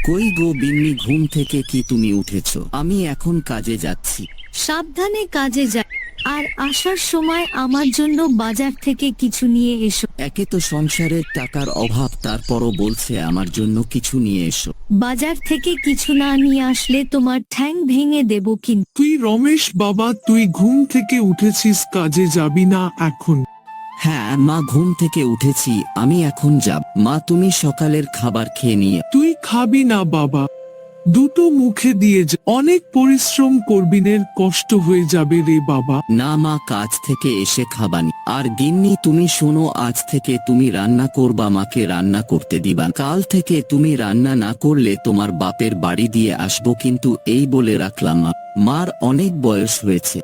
কই গো বিন্নি, ঘুম থেকে কি তুমি উঠেছো? আমি এখন কাজে যাচ্ছি। সাবধানে কাজে যা, আর আসার সময় আমার জন্য বাজার থেকে কিছু নিয়ে এসো। একে তো সংসারের টাকার অভাব, তারপরও বলছে আমার জন্য কিছু নিয়ে এসো। বাজার থেকে কিছু না নিয়ে আসলে তোমার ঠ্যাং ভেঙে দেব কিন্তু। তুই রমেশ বাবা, তুই ঘুম থেকে উঠেছিস, কাজে যাবি না এখন? হ্যাঁ মা, ঘুম থেকে উঠেছি, আমি এখন যাব। মা তুমি সকালের খাবার খেয়ে নিয়ে। তুই খাবি না বাবা, দুটো মুখে দিয়ে যা, অনেক পরিশ্রম করবিনের, কষ্ট হয়ে যাবে রে বাবা। না মা, কাজ থেকে এসে খাবানি। আর গিন্নি তুমি শোনো, আজ থেকে তুমি রান্না করবা, মাকে রান্না করতে দিবা। কাল থেকে তুমি রান্না না করলে তোমার বাপের বাড়ি দিয়ে আসবো কিন্তু, এই বলে রাখলাম। মার অনেক বয়স হয়েছে।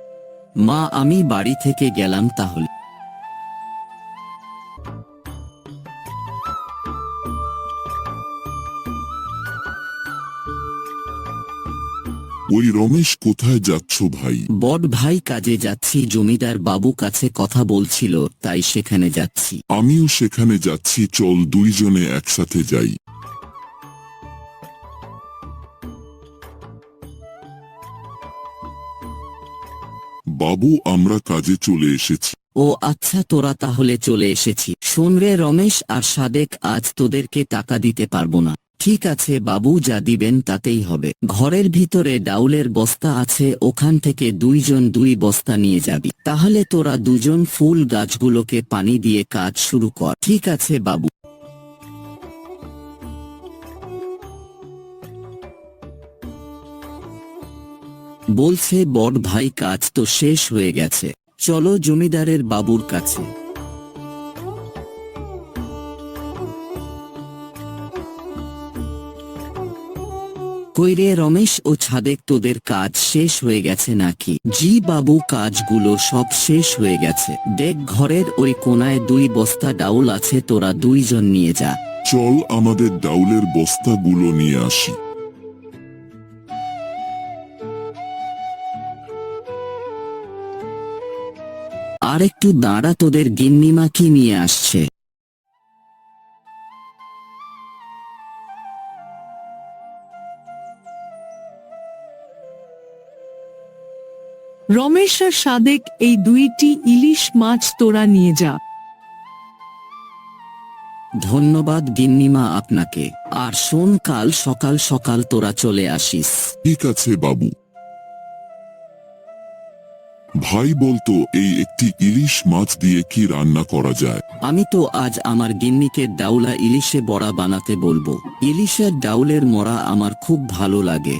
মা আমি বাড়ি থেকে গেলাম তাহলে। ওই রমেশ, কোথায় যাচ্ছ ভাই? বড় ভাই কাজে যাচ্ছি, জমিদার বাবু কাছে কথা বলছিল তাই সেখানে যাচ্ছি। আমিও সেখানে যাচ্ছি, চল দুইজনে একসাথে যাই। বাবু, আমরা কাজে চলে এসেছি। ও আচ্ছা, তোরা তাহলে চলে এসেছি। শোন রে রমেশ আর সাদেক, আজ তোদেরকে টাকা দিতে পারবো না। ঠিক আছে বাবু, যা দিবেন তাতেই হবে। ঘরের ভিতরে ডাউলের বস্তা আছে, ওখান থেকে দুইজন 2 বস্তা নিয়ে যাবি। তাহলে তোরা দুজন ফুল গাছগুলোকে পানি দিয়ে কাজ শুরু কর। ঠিক আছে বাবু। বলছে বড় ভাই, কাজ তো শেষ হয়ে গেছে, চলো জমিদারের বাবুর কাছে। কইরে রমেশ ও ছাদেক, তোদের কাজ শেষ হয়ে গেছে নাকি? জি বাবু, কাজগুলো সব শেষ হয়ে গেছে। দেখ ঘরের ওই কোনায় 2 বস্তা ডাউল আছে, তোরা দুইজন নিয়ে যা। চল আমাদের ডাউলের বস্তাগুলো নিয়ে আসি। আর একটু দাঁড়া, তোদের গিন্নিমা কি নিয়ে আসছে। রমেশ আর সাদেক, এই 2টি ইলিশ মাছ তোরা নিয়ে যা। ধন্যবাদ গিন্নিমা আপনাকে। আর শোন, কাল সকাল সকাল তোরা চলে আসিস। ঠিক আছে বাবু। ভাই বলতো, এই একটি ইলিশ মাছ দিয়ে কি রান্না করা যায়? আমি তো আজ আমার গিন্নিকে ডাউলা ইলিশে বড়া বানাতে বলবো। ইলিশের ডাউলের মরা আমার খুব ভালো লাগে।